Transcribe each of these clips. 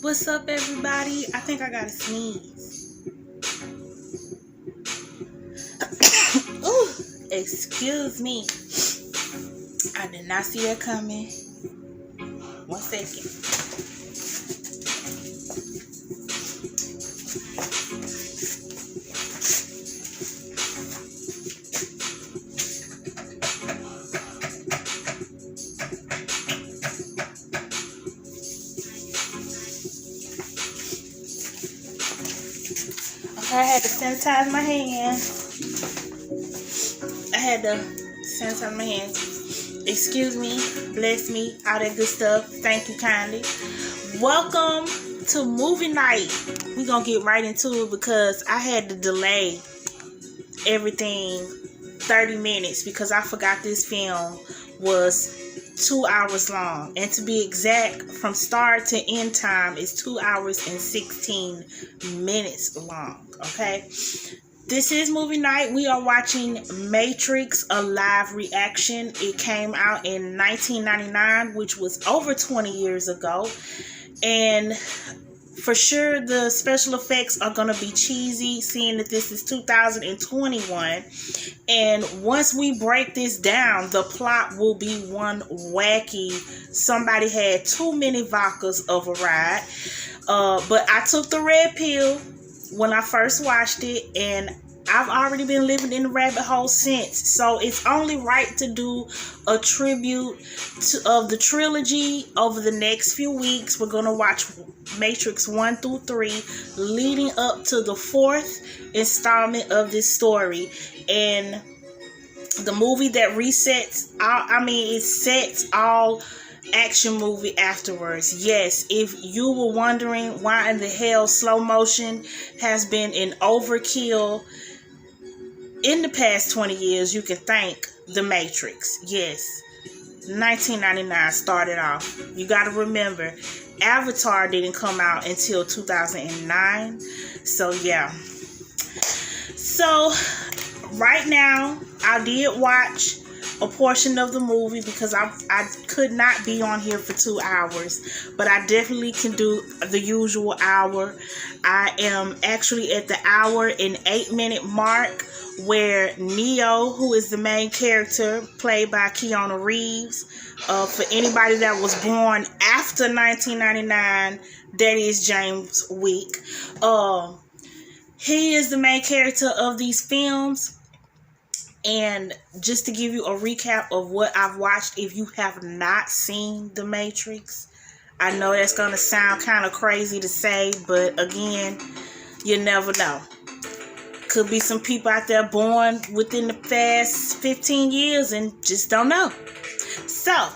What's up, everybody? I think I gotta sneeze. Ooh, excuse me. I did not see that coming. 1 second. I had to sanitize my hands. Excuse me, bless me, all that good stuff. Thank you kindly. Welcome to movie night. We're gonna get right into it because I had to delay everything 30 minutes because I forgot this film was 2 hours long, and to be exact, from start to end time is 2 hours and 16 minutes long. Okay, this is movie night. We are watching Matrix, a live reaction. It came out in 1999, which was over 20 years ago, and for sure the special effects are gonna be cheesy, seeing that this is 2021. And once we break this down, the plot will be one wacky, somebody had too many vodkas of a ride. But I took the red pill when I first watched it, and I've already been living in the rabbit hole since. So it's only right to do a tribute of the trilogy over the next few weeks. We're going to watch Matrix 1 through 3, leading up to the 4th installment of this story. And the movie that resets, it sets all action movie afterwards. Yes, if you were wondering why in the hell slow motion has been an overkill in the past 20 years, you can thank The Matrix. Yes, 1999 started off. You got to remember, Avatar didn't come out until 2009. So yeah. So right now, I did watch a portion of the movie because I could not be on here for 2 hours, but I definitely can do the usual hour. I am actually at the hour and 8-minute mark, where Neo, who is the main character played by Keanu Reeves, for anybody that was born after 1999, that is James Wick. He is the main character of these films. And just to give you a recap of what I've watched, if you have not seen The Matrix, I know that's going to sound kind of crazy to say, but again, you never know. Could be some people out there born within the past 15 years and just don't know. So,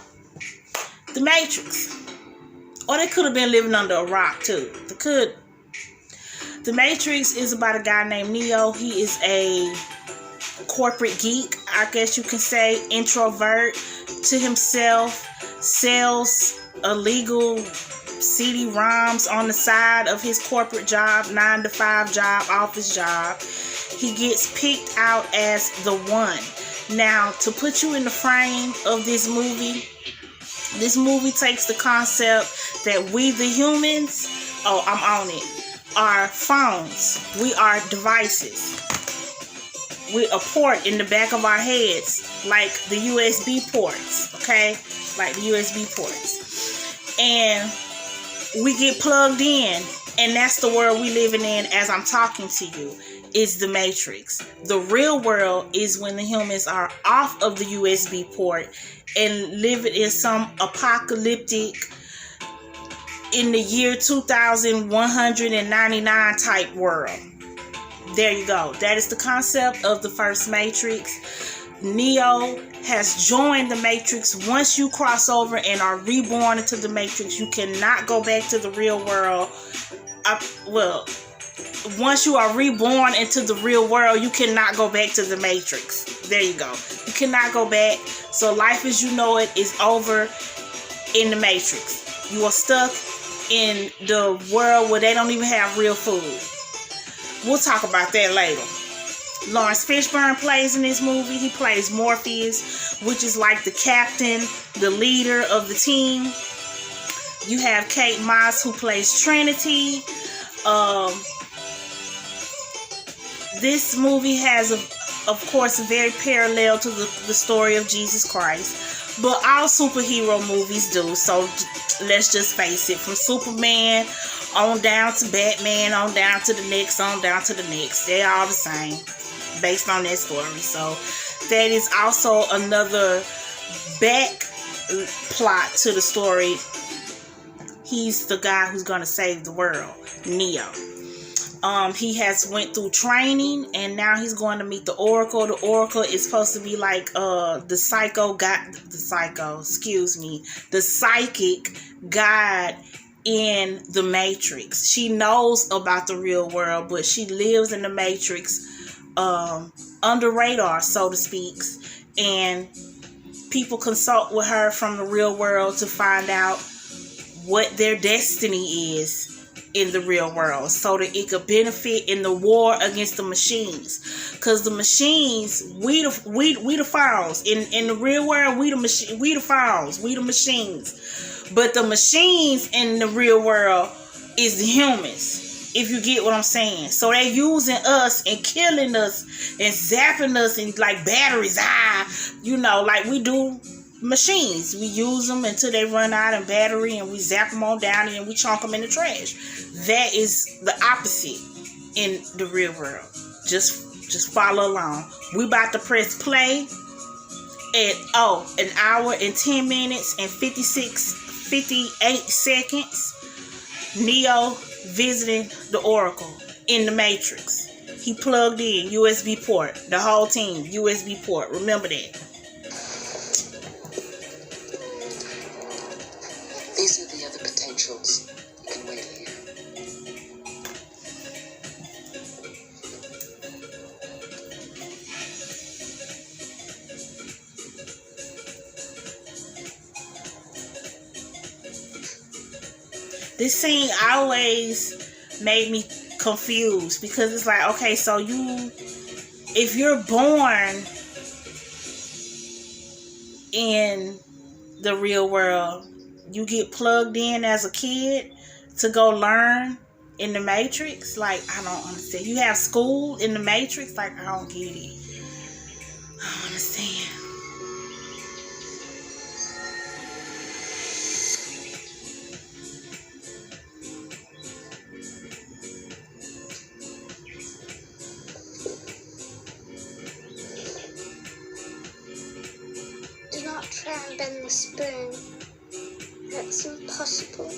The Matrix. Or they could have been living under a rock too. They could. The Matrix is about a guy named Neo. He is a corporate geek, I guess you can say, introvert to himself, sells illegal CD-ROMs on the side of his corporate job, 9-to-5 job, office job. He gets picked out as the one. Now, to put you in the frame of this movie takes the concept that we the humans, I'm on it, are phones. We are devices. With a port in the back of our heads, like the USB ports, okay? Like the USB ports. And we get plugged in, and that's the world we living in as I'm talking to you, is the Matrix. The real world is when the humans are off of the USB port and living in some apocalyptic, in the year 2199 type world. There you go. That is the concept of the first Matrix. Neo has joined the Matrix. Once you cross over and are reborn into the Matrix, you cannot go back to the real world. Once you are reborn into the real world, you cannot go back to the Matrix. There you go. You cannot go back. So life as you know it is over in the Matrix. You are stuck in the world where they don't even have real food. We'll talk about that later. Laurence Fishburne plays in this movie. He plays Morpheus, which is like the captain, the leader of the team. You have Kate Moss, who plays Trinity. This movie has, of course, a very parallel to the story of Jesus Christ. But all superhero movies do. So let's just face it. From Superman on down to Batman, on down to the next, on down to the next. They're all the same based on that story. So that is also another back plot to the story. He's the guy who's going to save the world, Neo. He has went through training, and now he's going to meet the Oracle. The Oracle is supposed to be like the psychic god in the Matrix. She knows about the real world, but she lives in the Matrix under radar, so to speak. And people consult with her from the real world to find out what their destiny is in the real world, so that it could benefit in the war against the machines. Because the machines, we the fowls. In the real world, we the fowls, we the machines. But the machines in the real world is the humans, if you get what I'm saying. So they're using us and killing us and zapping us and like batteries, like we do machines. We use them until they run out of battery, and we zap them on down, and then we chunk them in the trash. That is the opposite in the real world. Just follow along. We about to press play at 1 hour and 10 minutes and 58 seconds. Neo visiting the Oracle in the Matrix. He plugged in USB port. The whole team USB port. Remember that. These are the other potentials. You can wait here. This scene always made me confused, because it's like, okay, so if you're born in the real world, you get plugged in as a kid to go learn in the Matrix. Like, I don't understand. You have school in the Matrix. Like, I don't get it. I don't understand. Do not try and bend the spoon. That's impossible.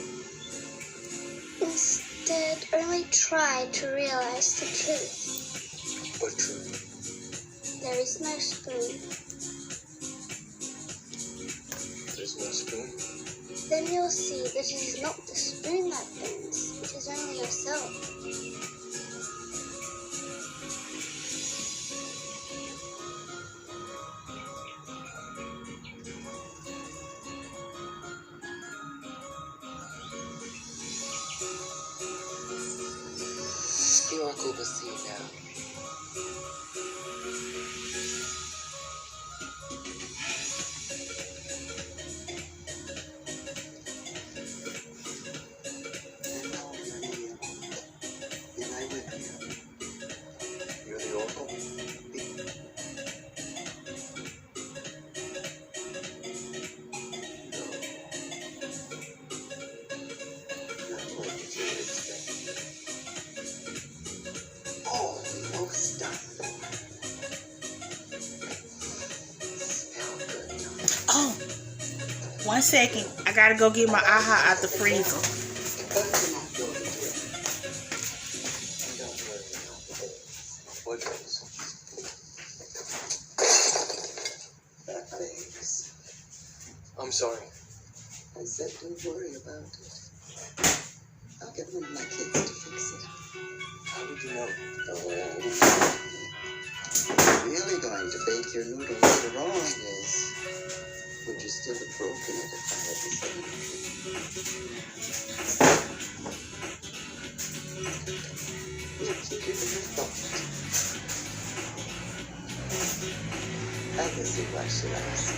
Instead, only try to realize the truth. What truth? There is no spoon. There's no spoon? Then you'll see that it is not the spoon that bends. It is only yourself. The Oracle will see you now. And I with you. You're the Oracle? No. Not like you were expecting. Almost done. Smell good, don't it? Oh, 1 second. I gotta go get my aha out the freezer. But you're not going to do it. And don't worry about the days. What days? Thanks. I'm sorry. I said don't worry about it. I'll get one of my kids to fix it. How did you know? Oh, really going to bake your noodle later on is, would you still have broken it if I had the same? Yes, you give it a thought. I guess you why should I ask?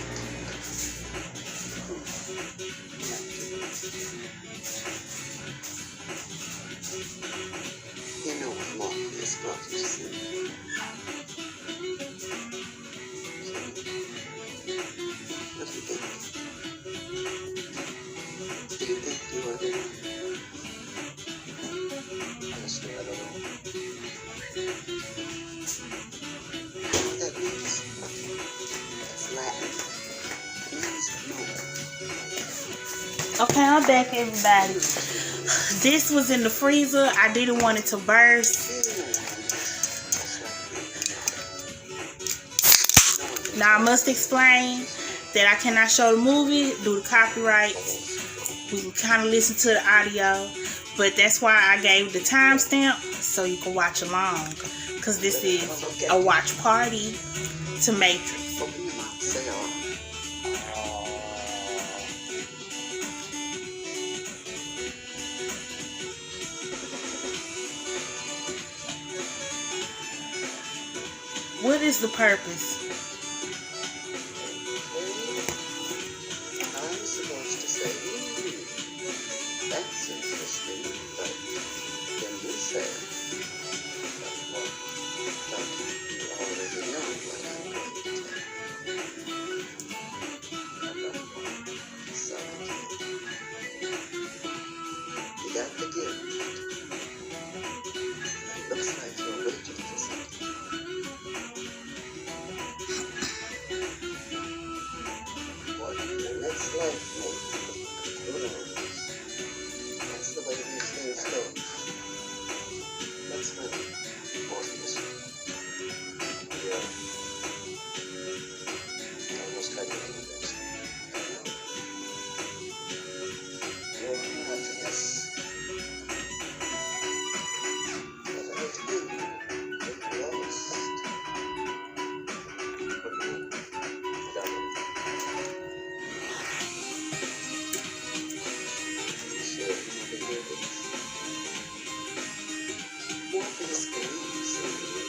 What do you think? Do you think you are there? Honestly, I don't know. You know what that means? It's Latin. It means no. Okay, I'm back, everybody. This was in the freezer. I didn't want it to burst. Now I must explain that I cannot show the movie due to copyrights. We can kind of listen to the audio, but that's why I gave the timestamp so you can watch along. Because this is a watch party to Matrix. Open your mouth. Say all. What is the purpose? I'm supposed to say, that's interesting, but then you say, well, but you already know what I'm going to tell. So, you got the gift. Looks like you're waiting for something. What your next life may who knows? That's the way these things go. That's funny. Morpheus. Yeah. Almost got your fingers. You're not yes. But I think you're lost. What do you mean? Got it. Morpheus believes in you.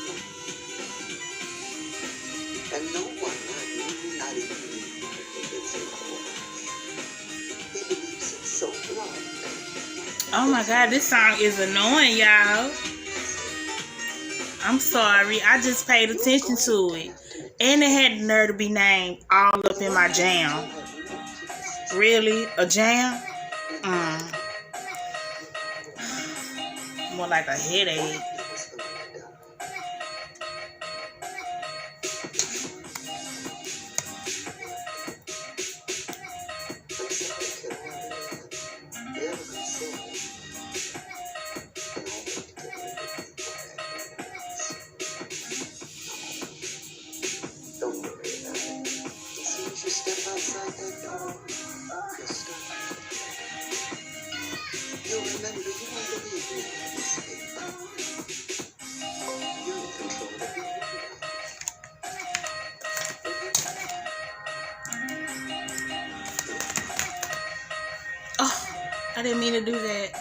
And no one, not you, not even me, believes in Morpheus. He believes it so long. Oh my god, this song is annoying, y'all. I'm sorry, I just paid attention to it. And it had the nerve to be named all up in my jam. Really? A jam? More like a headache. Don't worry about it. As soon as you step outside that door, you'll start. You'll remember you won't believe me when I say you're in control of your life. Oh, I didn't mean to do that.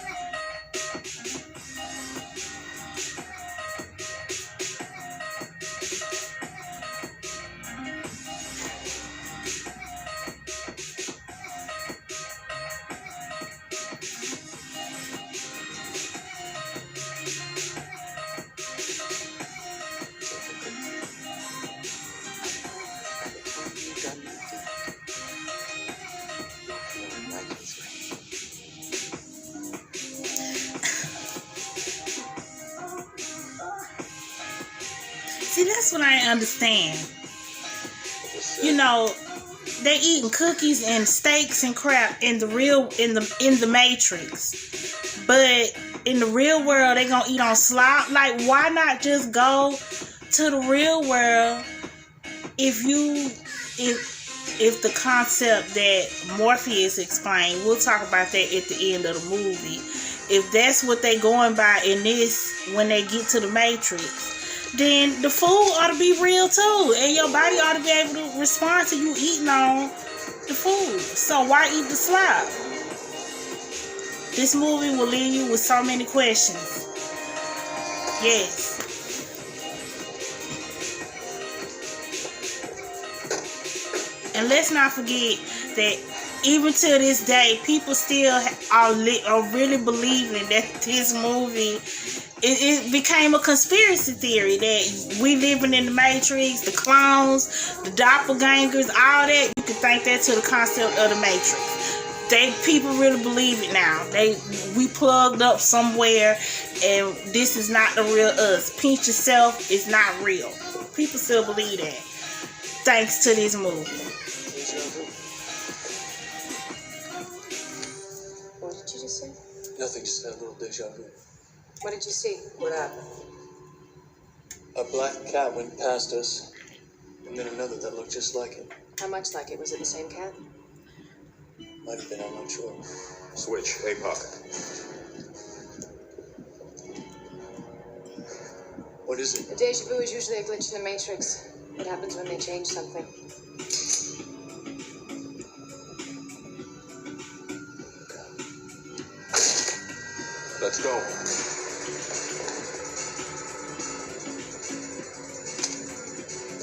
See, that's what I understand. You know, they eating cookies and steaks and crap in the Matrix, but in the real world they gonna eat on slop. Like, why not just go to the real world if the concept that Morpheus explained? We'll talk about that at the end of the movie. If that's what they going by in this, when they get to the Matrix, then the food ought to be real too, and your body ought to be able to respond to you eating on the food. So why eat the slop? This movie will leave you with so many questions. Yes. And let's not forget that even to this day, people still are really believing that this movie, it became a conspiracy theory that we living in the Matrix, the clones, the doppelgangers, all that. You can thank that to the concept of the Matrix. People really believe it now. We plugged up somewhere, and this is not the real us. Pinch yourself is not real. People still believe that, thanks to this movie. What did you just say? Nothing, just had a little deja vu. What did you see? What happened? A black cat went past us, and then another that looked just like it. How much like it? Was it the same cat? Might have been, I'm not sure. Switch, APOC. What is it? A deja vu is usually a glitch in the Matrix. It happens when they change something. Let's go.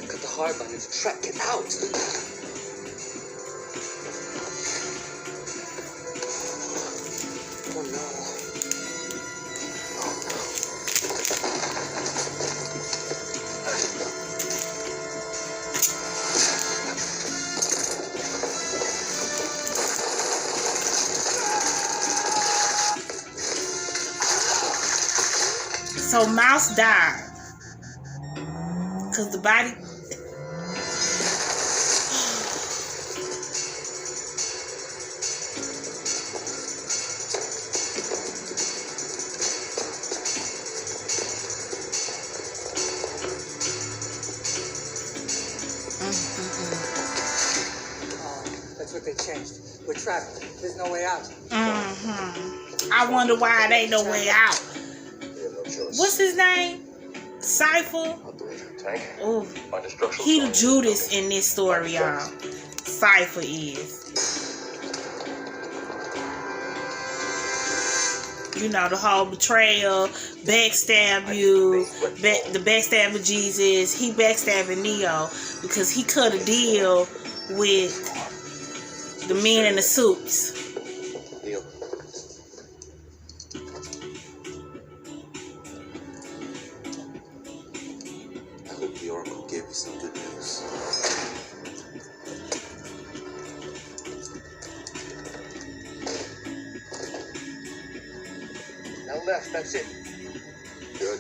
Cut the hard line. It's a trap. Get out! Oh no. So Mouse died because the body. That's what they changed. We're trapped. There's no way out. I wonder why it ain't no way out. What's his name? Cypher. Tank. Oh, Find a structural he the zone. Judas in this story, y'all. Cypher is. You know, the whole betrayal, backstab you, the backstab of Jesus. He backstabbing Neo because he cut a deal with the men in the suits. Neil. I hope the Oracle gave you some good news. Now left, that's it. Good.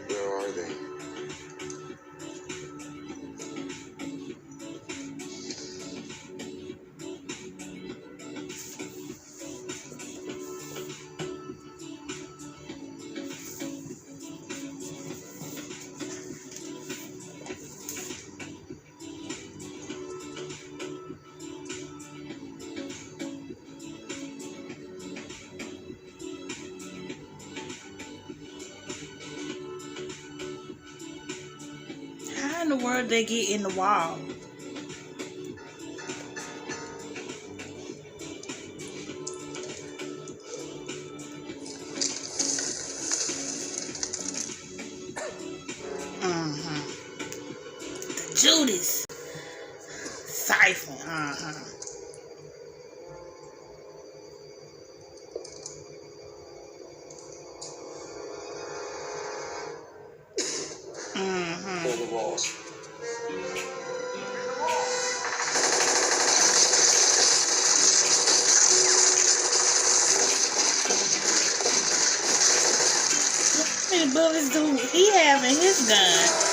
Where are they? How in the world they get in the wall? Judas. Cypher. Pull the walls. How many bullets do he have in his gun?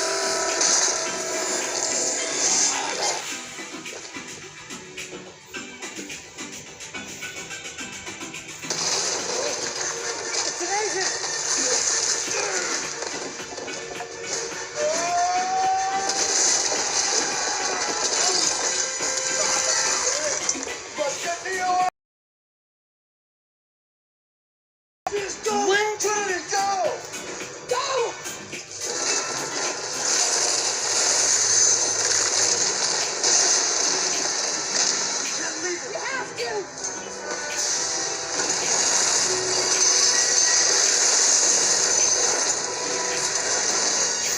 What?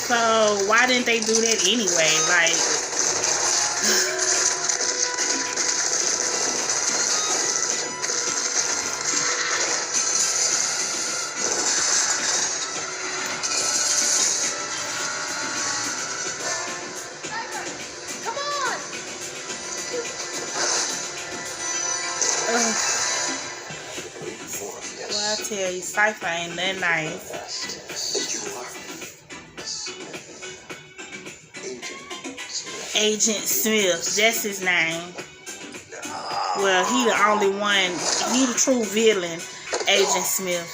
So why didn't they do that anyway? Like, well, I tell you, Cypher ain't that nice. Agent Smith, that's his name. Well, he the only one. He the true villain, Agent Smith.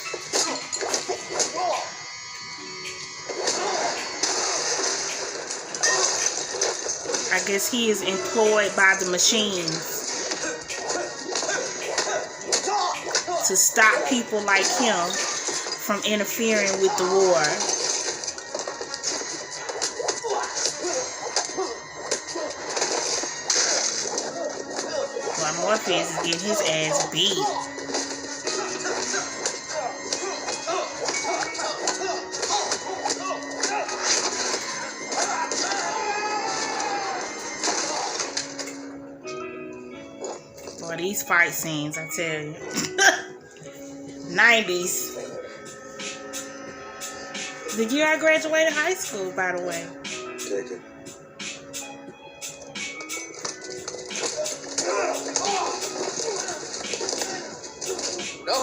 I guess he is employed by the machines to stop people like him from interfering with the war. Well, Morpheus is getting his ass beat. Boy, these fight scenes, I tell you. 90s. The year I graduated high school, by the way. Take it. No!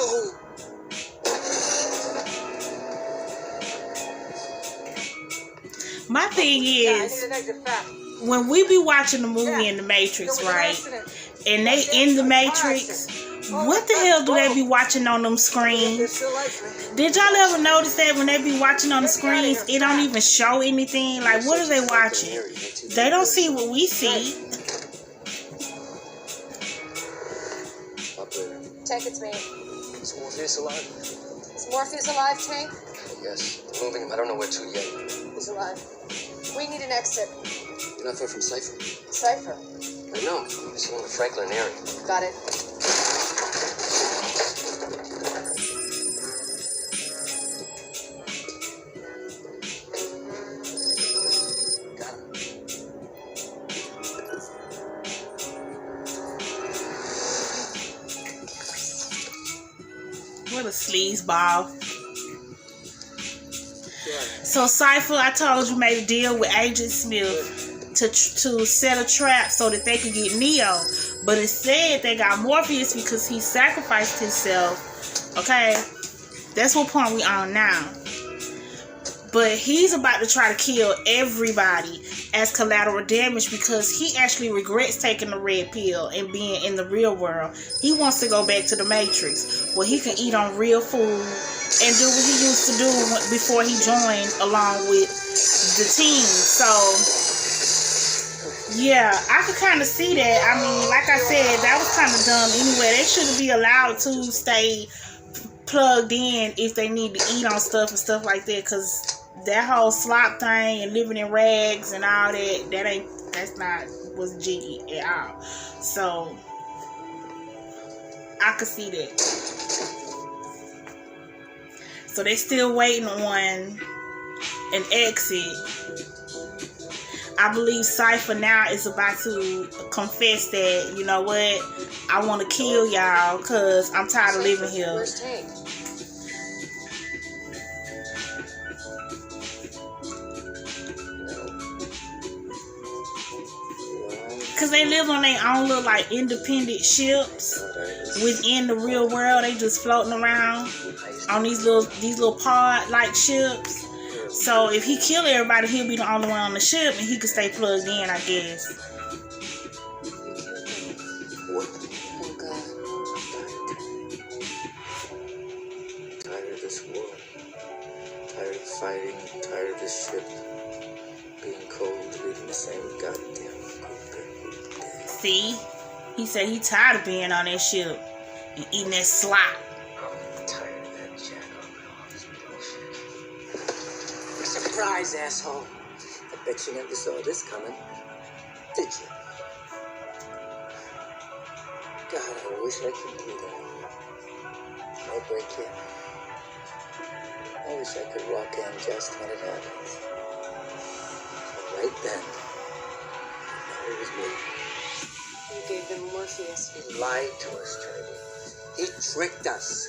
My thing is, when we be watching the movie in the Matrix, right? And they in the Matrix, what the hell do they be watching on them screens? Did y'all ever notice that when they be watching on the screens, it don't even show anything? Like, what are they watching? They don't see what we see. Tank, it's me. Is Morpheus alive? Is Morpheus alive, Tank? Yes. They're moving him. I don't know where to yet. He's alive. We need an exit. You're not far from Cypher. Cypher. I know. He's along the Franklin area. Got it. What a sleazeball. So Cypher, I told you, made a deal with Agent Smith to set a trap so that they could get Neo. But instead, they got Morpheus because he sacrificed himself. Okay? That's what point we on now. But he's about to try to kill everybody as collateral damage because he actually regrets taking the red pill and being in the real world. He wants to go back to the Matrix where he can eat on real food and do what he used to do before he joined along with the team. So, yeah, I could kind of see that. I mean, like I said, that was kind of dumb anyway. They shouldn't be allowed to stay plugged in if they need to eat on stuff and stuff like that, because that whole slop thing and living in rags and all that, that's not what's jiggy at all. So I could see that. So they still waiting on an exit. I believe Cypher now is about to confess that, you know what, I want to kill y'all because I'm tired of living here. Where's Tank? Because they live on their own little like independent ships within the real world. They just floating around on these little pod like ships. So if he kill everybody, he'll be the only one on the ship and he can stay plugged in, I guess. What? Oh, God. Tired of this war. Tired of fighting. Tired of this ship. Being cold. Leaving the same goddamn group. See? He said he tired of being on that ship and eating that slop. I'm tired of that jack and all this bullshit. Surprise, asshole. I bet you never saw this coming. Did you? God, I wish I could do that. No break here. I wish I could walk in just when it happens. right then, I know it was me. You gave them Morpheus. He lied to us, Trinity. He tricked us.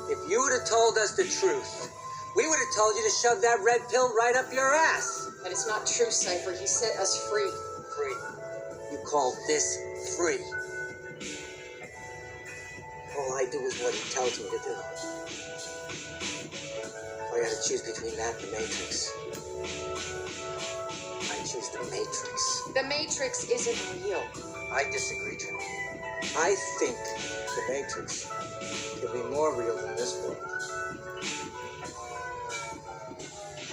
If you would have told us the truth, we would have told you to shove that red pill right up your ass. But it's not true, Cypher. He set us free. Free. You call this free? All I do is what he tells me to do. If I had to choose between that and the Matrix, I choose the Matrix. The Matrix isn't real. I disagree, Trinity. I think the Matrix can be more real than this world.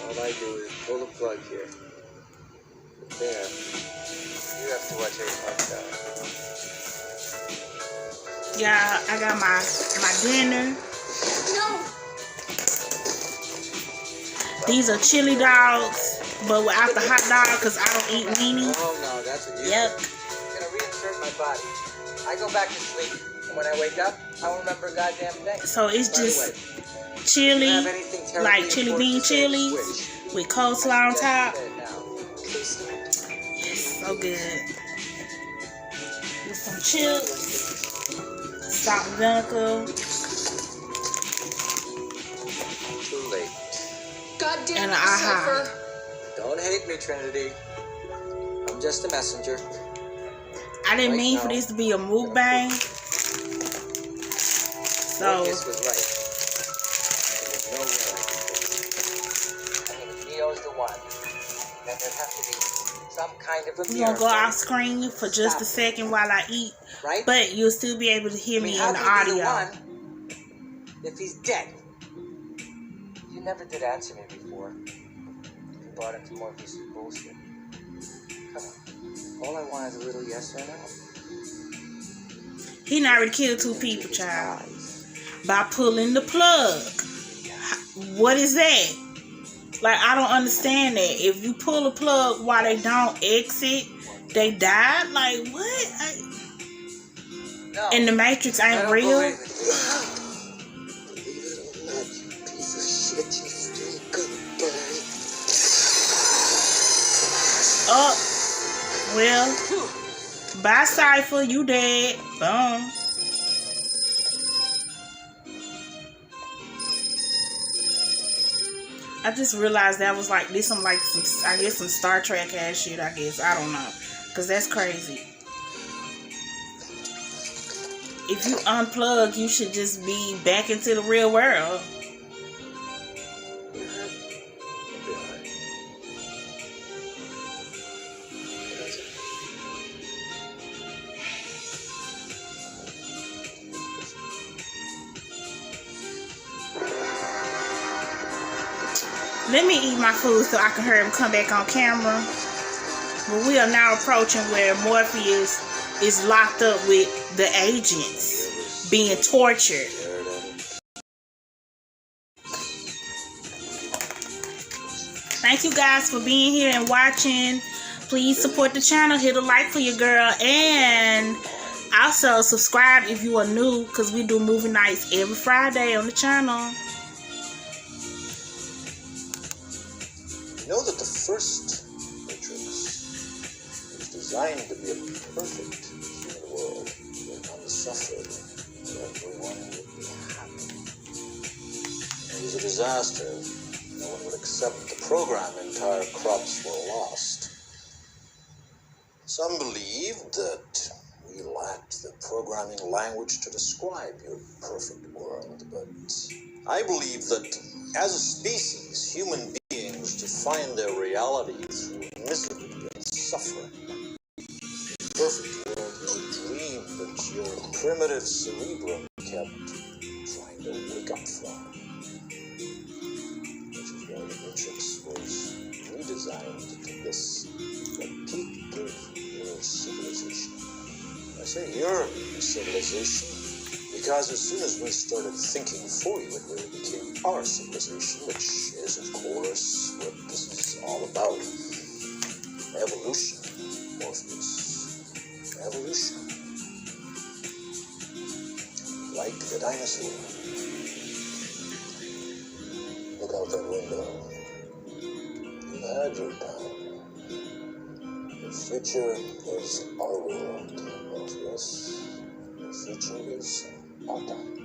All I do is pull the plug here. But there, you have to watch every time. Yeah, I got my dinner. No! These are chili dogs, but without the hot dog because I don't eat weenie. Oh no, that's what you Yep. do. I'm gonna reinsert my body. I go back to sleep, and when I wake up, I won't remember a goddamn thing. So it's By the just way, chili, you have anything terribly like chili important bean to say, chilies switch. with coleslaw on top. Please don't. Yes, so good. With some chips, salt and vinegar, Too late. God damn and it, an aha. Cypher. Don't hate me, Trinity. I'm just a messenger. I didn't Right mean for now, this to be a mukbang. So Morpheus was right. There's no way I can do it. I mean, if Neo's the one, then there'd have to be some kind of a we're gonna go miracle, off screen for just a second while I eat, right? but you'll still be able to hear I mean, me how in the can he be audio. the one if he's dead? You never did answer me before. You bought into Morpheus' bullshit. Come on. All I want is a little yes or no. He not already killed 2 people, child, by pulling the plug. What is that? Like, I don't understand that. If you pull a plug while they don't exit, they die? Like, what? No. And the Matrix I ain't don't real? believe it. Believe it or not, you piece of shit, you still goodbye. Oh, well, bye, Cypher. You dead. Boom. I just realized that was like this. I guess some Star Trek ass shit. I guess I don't know, cause that's crazy. If you unplug, you should just be back into the real world. Let me eat my food so I can hear him come back on camera. But we are now approaching where Morpheus is locked up with the agents, being tortured. Thank you guys for being here and watching. Please support the channel. Hit a like for your girl. And also subscribe if you are new, because we do movie nights every Friday on the channel. You know that the first Matrix was designed to be a perfect human world where none suffered, where everyone would be happy. It was a disaster. No one would accept the program. Entire crops were lost. Some believed that we lacked the programming language to describe your perfect world, but I believe that as a species, human beings define their reality through misery and suffering. The perfect world is a dream that your primitive cerebrum kept trying to wake up from. Which is why the Matrix was redesigned to this, the peak of your civilization. I say your civilization because as soon as we started thinking for you, it really became our civilization, which is, of course, what this is all about. Evolution, Morpheus. Evolution. Like the dinosaur. Look out that window. You've had your time. The future is our world, Morpheus. The future is our time.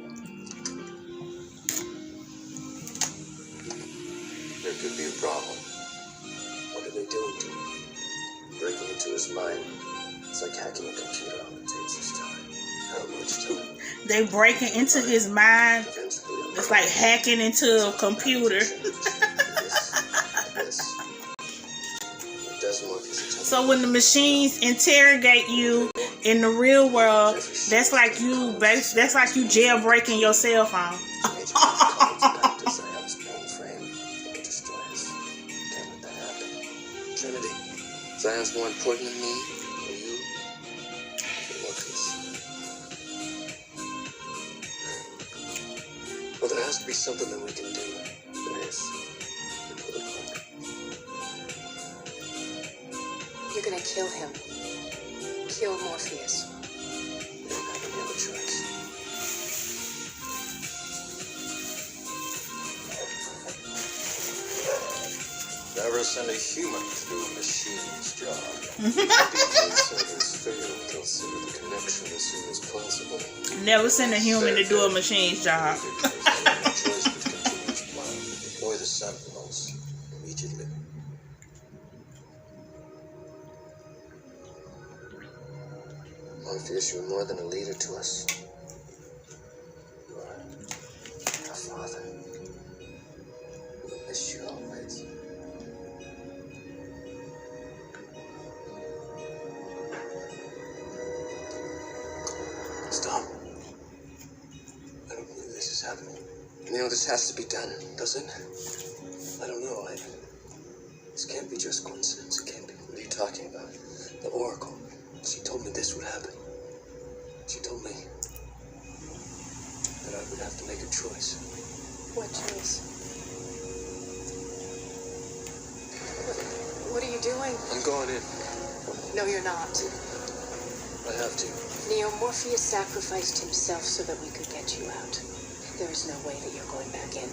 There could be a problem. What are they doing to him? Breaking into his mind. It's like hacking a computer. All it takes is time. How much time? They breaking into his mind. Eventually, It's like hacking into a computer. So when the machines interrogate you in the real world, that's like you jailbreaking your cell phone. Trinity, Zion's more important than me, or you, or Morpheus. Well, there has to be something that we can do. There is. You're gonna kill him. Kill Morpheus. We don't have any other choice. Never send a human to do a machine's job. Servers fail. They'll sever the connection as soon as possible. Never send a human to do a machine's job. Choice but continuous plan. Deploy the sentinels immediately. Morpheus, you're more than a leader to us. You are a father. We'll miss you always. Stop. I don't believe this is happening. You know, this has to be done. Does it? I don't know. This can't be just coincidence. It can't be. What are you talking about? The Oracle. She told me this would happen. She told me that I would have to make a choice. What choice? What are you doing? I'm going in. No, you're not. I have to. Neo, Morpheus sacrificed himself so that we could get you out. There is no way that you're going back in.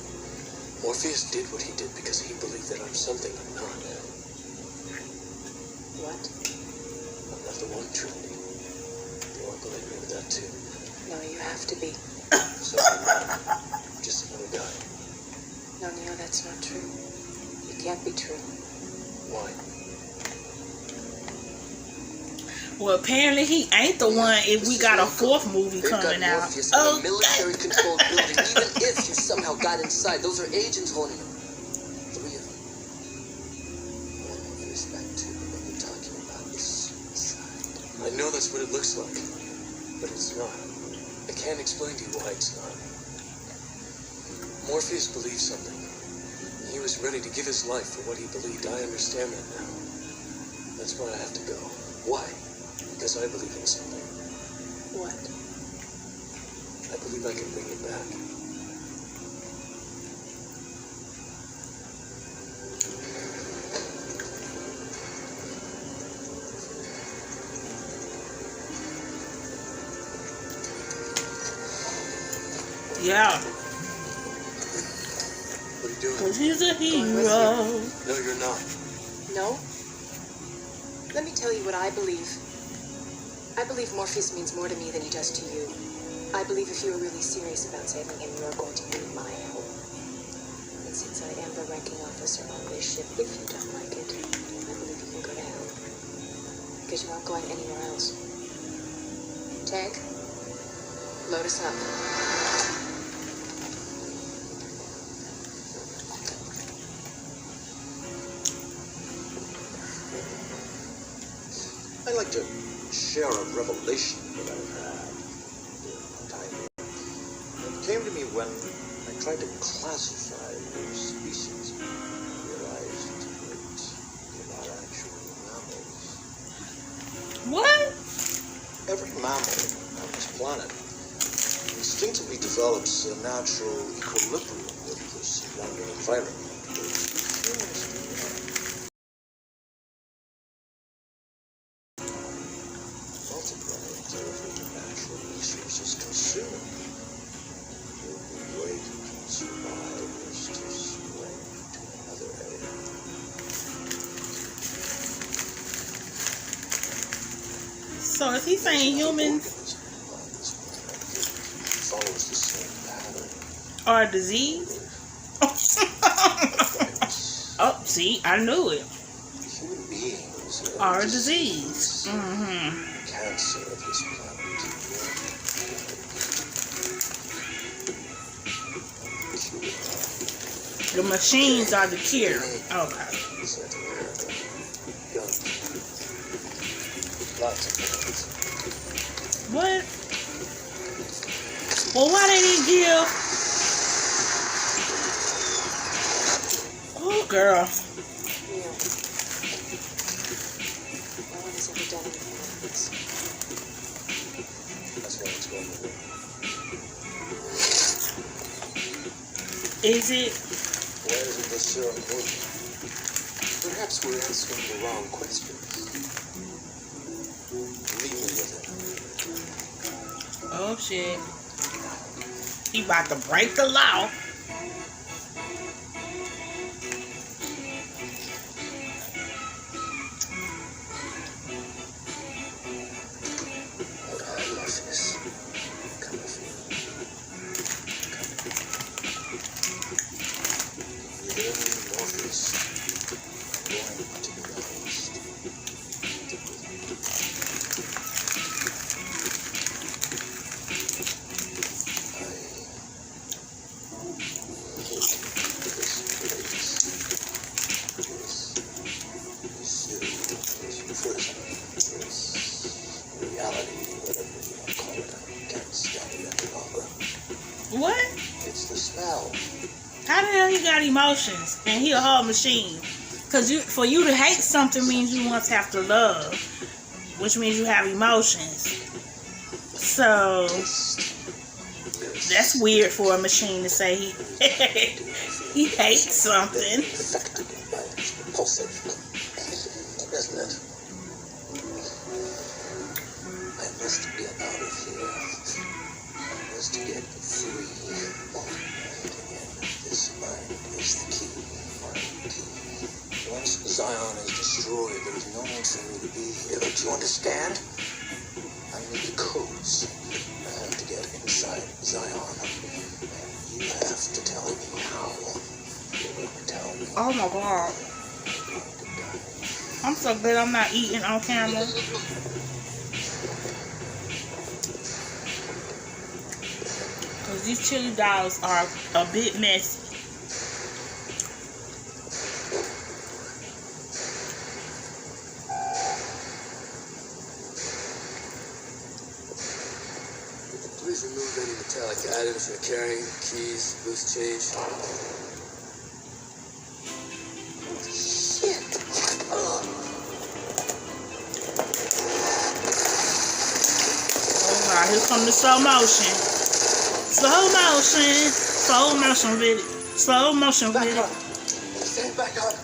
Morpheus did what he did because he believed that I'm something I'm not. What? I'm not the one, Trinity. The Oracle agreed with that too. No, you have to be. So I'm just another guy. No, Neo, that's not true. It can't be true. Why? Well, apparently he ain't the one if we got a fourth movie coming out. Morpheus in a military-controlled building. Even if you somehow got inside, those are agents holding him. 3 of them. All with respect to what we're talking about is suicide. I know that's what it looks like, but it's not. I can't explain to you why it's not. Morpheus believed something. He was ready to give his life for what he believed. I understand that now. That's why I have to go. Why? Because I believe in something. What? I believe I can bring it back. Yeah. What are you doing? Because he's a hero. No, you're not. No? Let me tell you what I believe. I believe Morpheus means more to me than he does to you. I believe if you are really serious about saving him, you are going to need my help. And since I am the ranking officer on this ship, if you don't like it, I believe you can go to hell. Because you aren't going anywhere else. Tank, load us up. I'd like to share a revelation that I've had during my time here. It came to me when I tried to classify your species. I realized that you're not actually mammals. What? Every mammal on this planet instinctively develops a natural equilibrium with the surrounding environment. Humans do not. Multiply until every natural resource is consumed. The only way you can survive is to swing to another area. So is he saying humans follows the same pattern. are a disease? Oh, see, I knew it. Human beings Are a disease. cancer of this planet. The machines are the cure. Okay. Lots of things. What? Well, why didn't he give? Oh, girl. Neil, no one has ever done anything like this. That's what it's going to do. Is it? Why isn't this so important? Perhaps we're answering the wrong questions. Leave me with it. Oh, shit. He about to break the law. Hold on, Morpheus. Come with me. Within Morpheus, I'm going to be honest. What? It's the smell. How the hell he got emotions and he a whole machine? Cause for you to hate something means you must have to love, which means you have emotions. So that's weird for a machine to say he hates something. Affected by repulsive, isn't it? I must get out of here. I must get free. And this mind is the key. Mind key. Once Zion is destroyed, there is no need for me to be here. Do you understand? I need the codes. I have to get inside Zion. And you have to tell me how. Tell me. Oh my god. I'm so glad I'm not eating on camera. Cause these chili dogs are a bit messy. Please remove any metallic items you're carrying, keys, loose change. Oh god, here come the slow motion. Slow motion. Slow motion video. Slow motion Back video. up. Stand back up.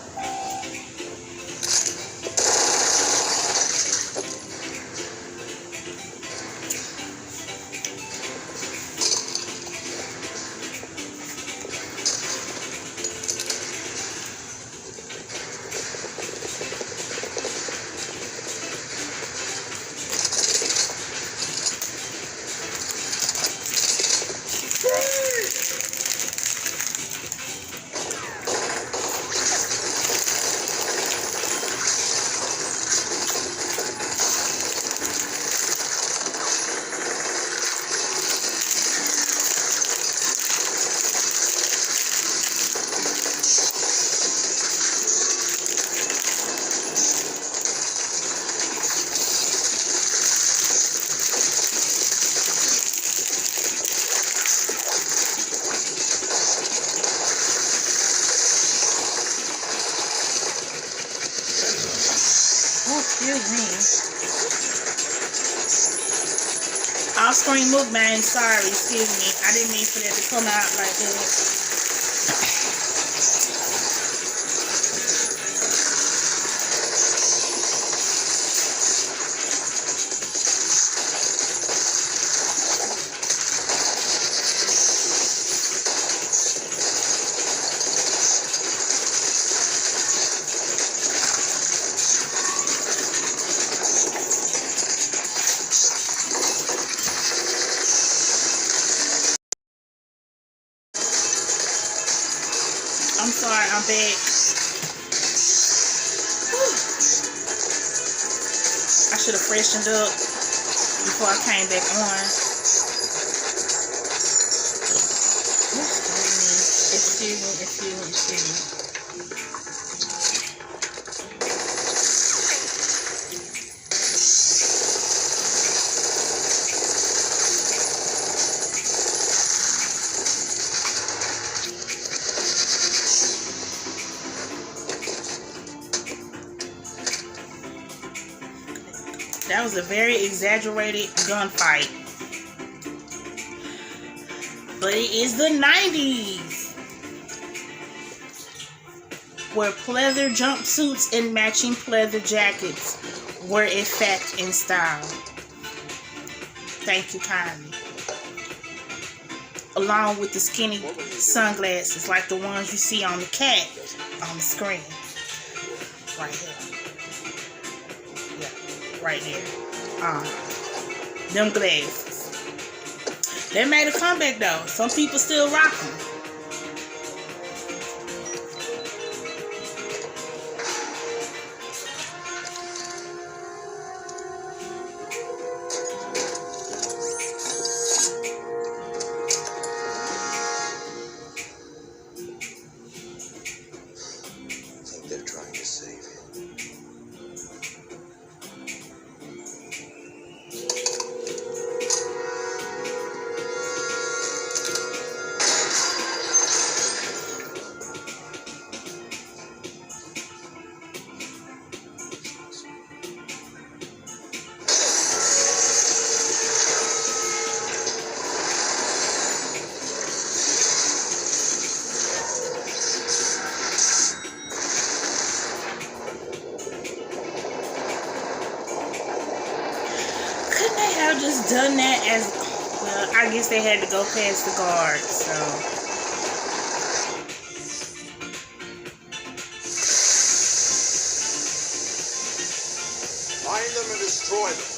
Excuse me. Off-screen mukbang, sorry, excuse me. I didn't mean for that to come out like that. I'm sorry, I'm back. Whew. I should have freshened up before I came back on. Excuse me. That was a very exaggerated gunfight. But it is the 90s, where pleather jumpsuits and matching pleather jackets were in fact in style. Thank you kindly. Along with the skinny sunglasses like the ones you see on the cat on the screen. Right here. Right there. Them glasses. They made a comeback though. Some people still rock them. I think they're trying to save you. Just done that as well. I guess they had to go past the guard, so Find them and destroy them.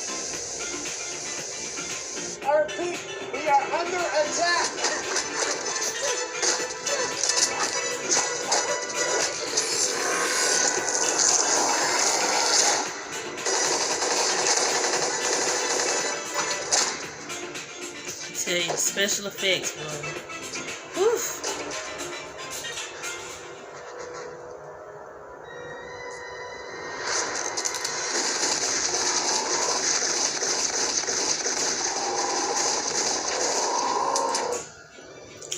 I repeat, we are under attack. special effects, bro. Whew.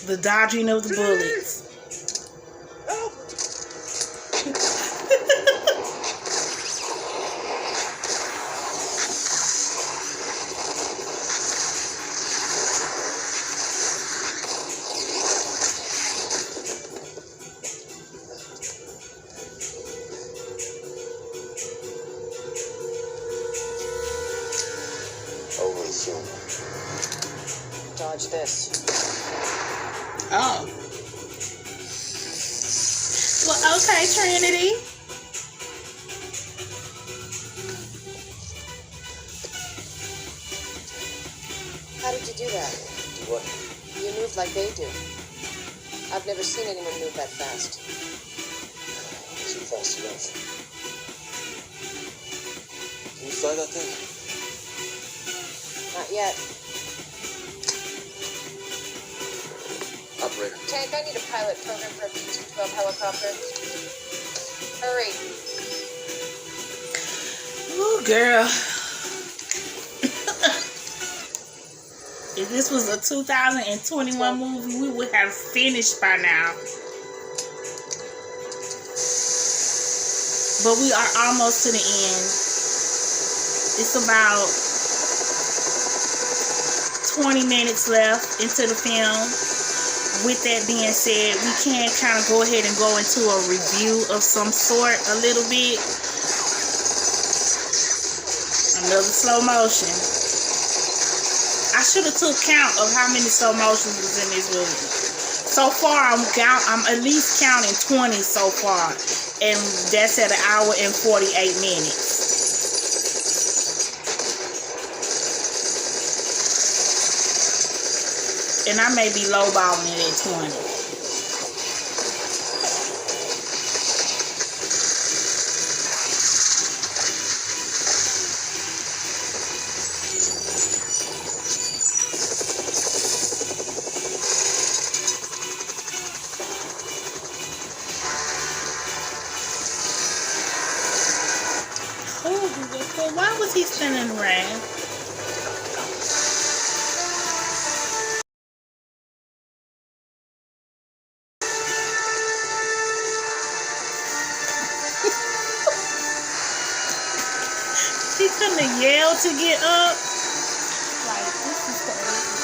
The dodging of the bullets. Dodge this. Oh. Well, okay, Trinity. How did you do that? Do what? You move like they do. I've never seen anyone move that fast. Isn't fast enough. Can you fly that thing? Not yet. Operator. Tank, I need a pilot program for a B-212 helicopter. Hurry. Ooh, girl. If this was a 2021 movie, we would have finished by now. But we are almost to the end. It's about 20 minutes left into the film. With that being said, we can kind of go ahead and go into a review of some sort a little bit. Another slow motion. I should have took count of how many slow motions was in this movie. So far, I'm at least counting 20 so far, and that's at 1 hour and 48 minutes. And I may be lowballing it at 20. Well, why was he standing in the rain? He couldn't have yelled to get up. Like, this is crazy.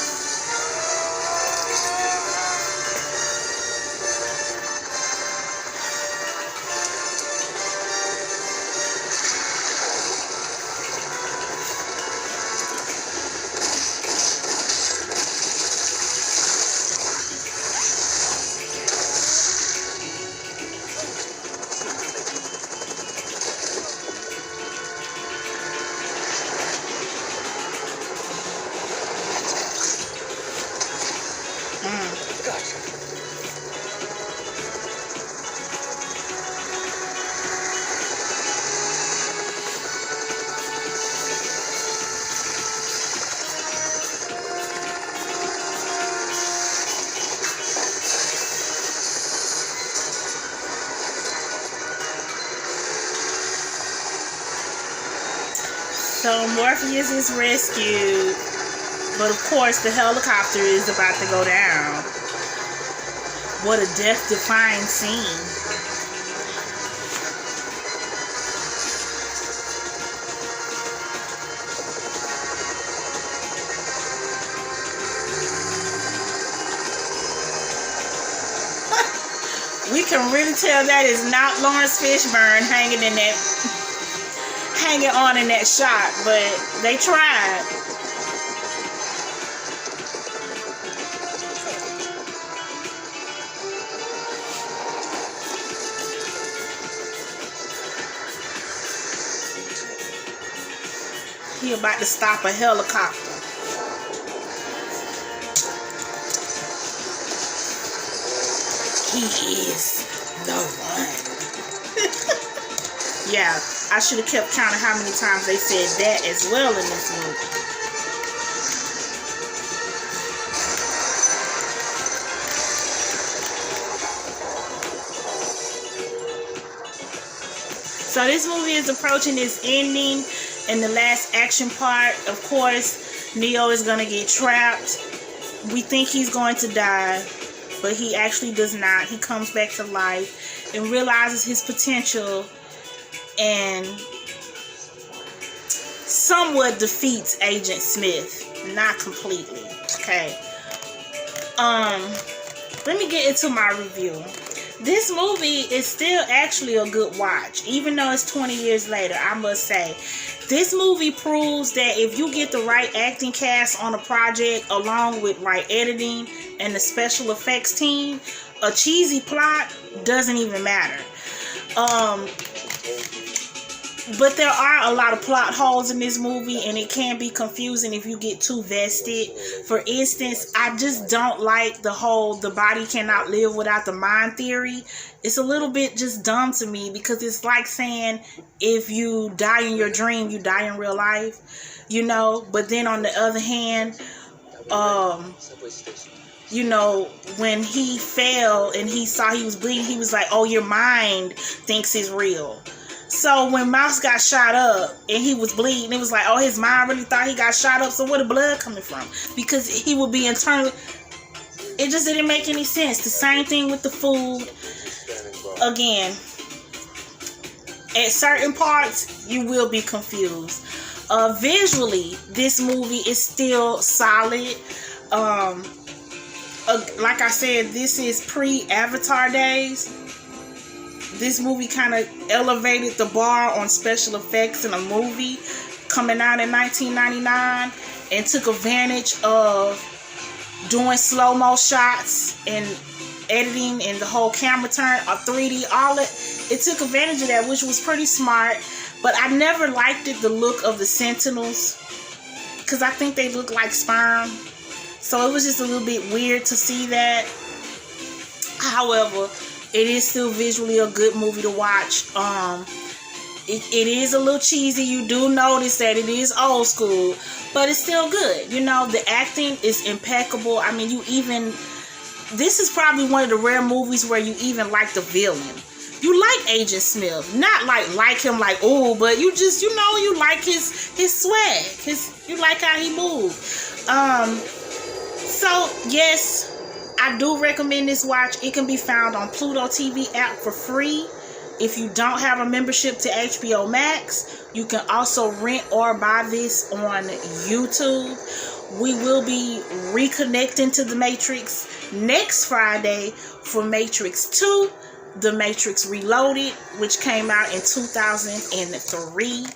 Gotcha. So Morpheus is rescued, but of course the helicopter is about to go down. What a death-defying scene. We can really tell that is not Laurence Fishburne hanging on in that shot, but they tried. He about to stop a helicopter. He is the one. Yeah, I should have kept count of how many times they said that as well in this movie. So this movie is approaching its ending. In the last action part, of course, Neo is going to get trapped. We think he's going to die, but he actually does not. He comes back to life and realizes his potential and somewhat defeats Agent Smith. Not completely. Okay. Let me get into my review. This movie is still actually a good watch, even though it's 20 years later, I must say. This movie proves that if you get the right acting cast on a project, along with right editing and the special effects team, a cheesy plot doesn't even matter. But there are a lot of plot holes in this movie, and it can be confusing if you get too vested. For instance, I just don't like the body cannot live without the mind theory. It's a little bit just dumb to me, because it's like saying if you die in your dream, you die in real life, you know. But then on the other hand, you know, when he fell and he saw he was bleeding, he was like, oh, your mind thinks it's real. So when Mouse got shot up and he was bleeding, it was like, oh, his mind really thought he got shot up. So where the blood coming from? Because he would be internally. It just didn't make any sense. The same thing with the food. Again, at certain parts, you will be confused. Visually, this movie is still solid. Like I said, this is pre-Avatar days. This movie kind of elevated the bar on special effects in a movie coming out in 1999, and took advantage of doing slow-mo shots and editing and the whole camera turn, or 3D, all it took advantage of that, which was pretty smart. But I never liked the look of the Sentinels, because I think they look like sperm. So it was just a little bit weird to see that. However, it is still visually a good movie to watch. It is a little cheesy. You do notice that it is old school, but it's still good. You know, the acting is impeccable. I mean, this is probably one of the rare movies where you even like the villain. you like Agent Smith. Not like him like, oh, but you just, you know, you like his swag. You like how he moves. So, yes, I do recommend this watch. It can be found on Pluto TV app for free. If you don't have a membership to HBO Max, you can also rent or buy this on YouTube. We will be reconnecting to the Matrix next Friday for Matrix 2, The Matrix Reloaded, which came out in 2003.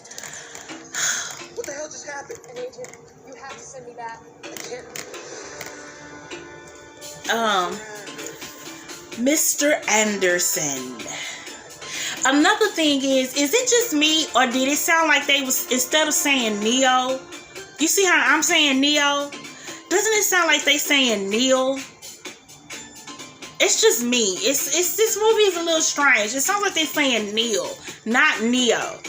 What the hell just happened? An agent, you have to send me that. I can't. Mr. Anderson. Another thing is it just me, or did it sound like they was, instead of saying Neo, you see how I'm saying Neo? Doesn't it sound like they saying Neil? It's just me. It's this movie is a little strange. It sounds like they saying Neil, not Neo.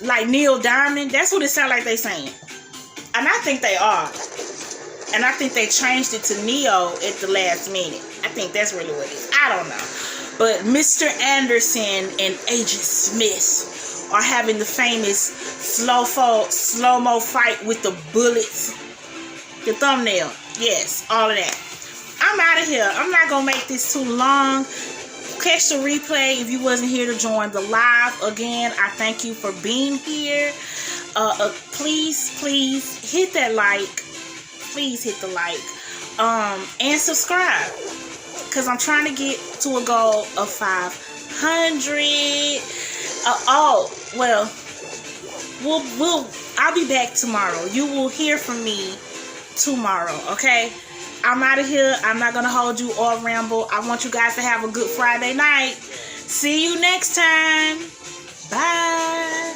Like Neil Diamond. That's what it sounds like they saying. And I think they are. And I think they changed it to Neo at the last minute. I think that's really what it is. I don't know. But Mr. Anderson and Agent Smith are having the famous slow-mo fight with the bullets. The thumbnail. Yes, all of that. I'm out of here. I'm not going to make this too long. Catch the replay if you wasn't here to join the live. Again, I thank you for being here. Please hit that like. Please hit the like. And subscribe. Because I'm trying to get to a goal of 500. I'll be back tomorrow. You will hear from me tomorrow, okay? I'm out of here. I'm not going to hold you or ramble. I want you guys to have a good Friday night. See you next time. Bye.